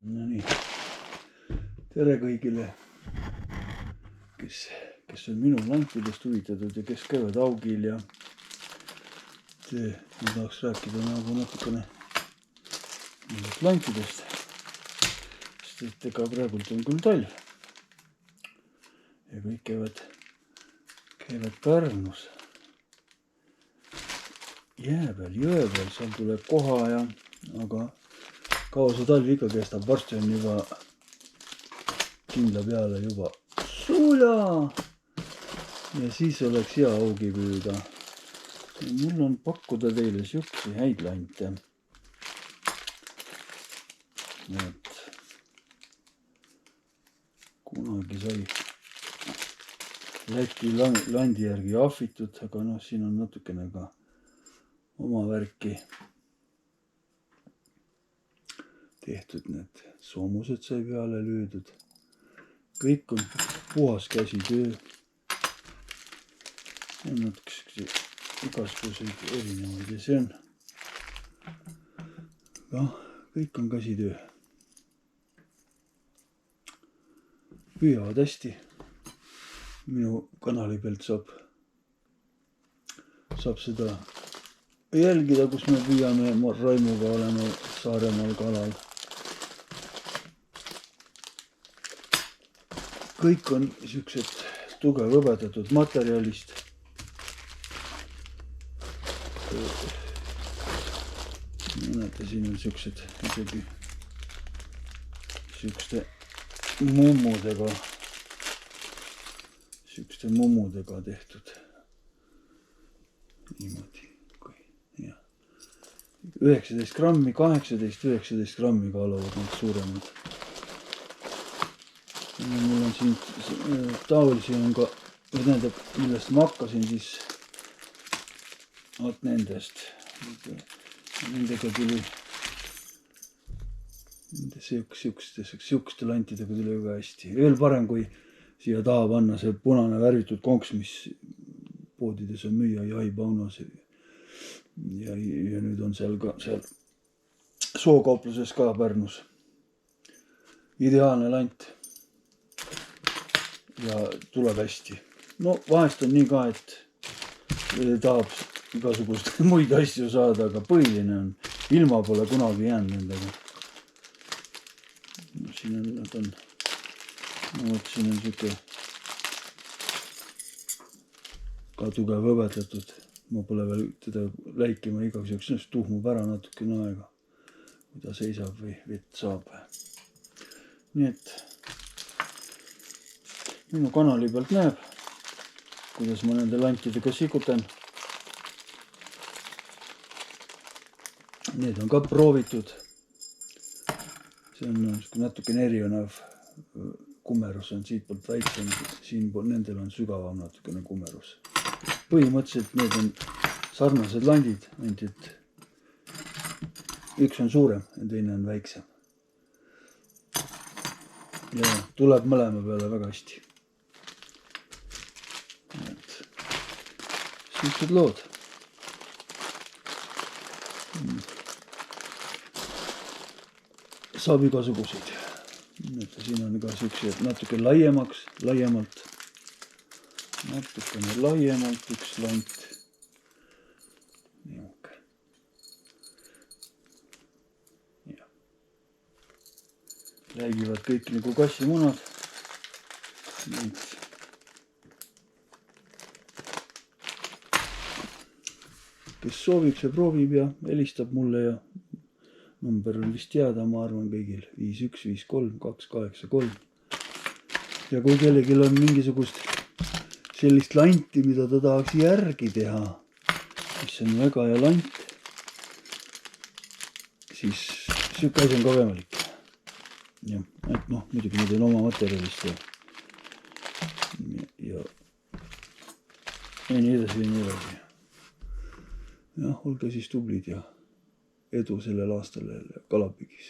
No nii, tere kõigile, kes on minu lantidest huvitatud ja kes käivad augil ja ma tahaks rääkida nagu natukene lantidest, sest et ega praegult on küll talv ja kõik käivad Pärnus jää peal, jõe peal, seal tuleb koha ja aga kaua see talv ikka kestab, varsti on juba kindla peale juba suja ja siis oleks hea augi püüda. Mul on pakkuda teile siukse häid lante. Et kunagi sai Läti landi järgi ahvitud, aga noh, siin on natukene ka oma värki tehtud, need soomused sai peale lüüdud. Kõik on puhas käsitöö. On natukene igasuguseid erinevaid ja see on kõik on käsitöö. Püüavad hästi. Minu kanali pealt saab seda jälgida, kus me püüame Raimuga olema Saaremaal kalal. Kõik on siuksed tugev õbetatud materjalist. Näete, siin on siuksed isegi siukste mummudega tehtud. Niimoodi. 19 grammi, 18-19 grammi kaaluvad need suuremad. Mul on siin taolisi on ka, millest ma hakkasin siis nendest. Nendega tuli siukeste lantidega tuli väga hästi. Veel parem, kui siia taha panna see punane värvitud konks, mis poodides on müüa jahipaunas. Ja nüüd on seal sookaupluses ka Pärnus. Ideaalne lant. Ja tuleb hästi. No vahest on nii ka, et tahab igasugust muid asju saada, aga põhiline on, ilma pole kunagi jäänud nendega. Siin on, nad on, siin on siuke ka tugev õbetatud. Ma pole veel teda läikima igaks juhuks, tuhmub ära natukene aega, kui ta seisab või vett saab. Nii et minu kanali pealt näeb, kuidas ma nende lantidega sikutan. Need on ka proovitud. See on natukene erinev kumerus on siit poolt väiksem, siin pool nendel on sügavam natukene kumerus. Põhimõtteliselt need on sarnased landid, ainult et üks on suurem ja teine on väiksem. Ja tuleb mõlema peale väga hästi. Siuksed lood. Saab igasuguseid. Siin on ka siuksed natuke laiemalt. Natukene laiemalt üks lant. Niuke. Ja. Räägivad kõik nagu kassimunad. Kes soovib, see proovib ja helistab mulle ja number on vist jääda, ma arvan kõigil 5153 283. Ja kui kellelgi on mingisugust sellist lanti, mida ta tahaks järgi teha, mis on väga hea lant, siis siuke asi on ka võimalik. Ja, et noh, muidugi need on oma materjalist ja nii edasi. Jah, olge siis tublid ja edu sellel aastal kalapüügis.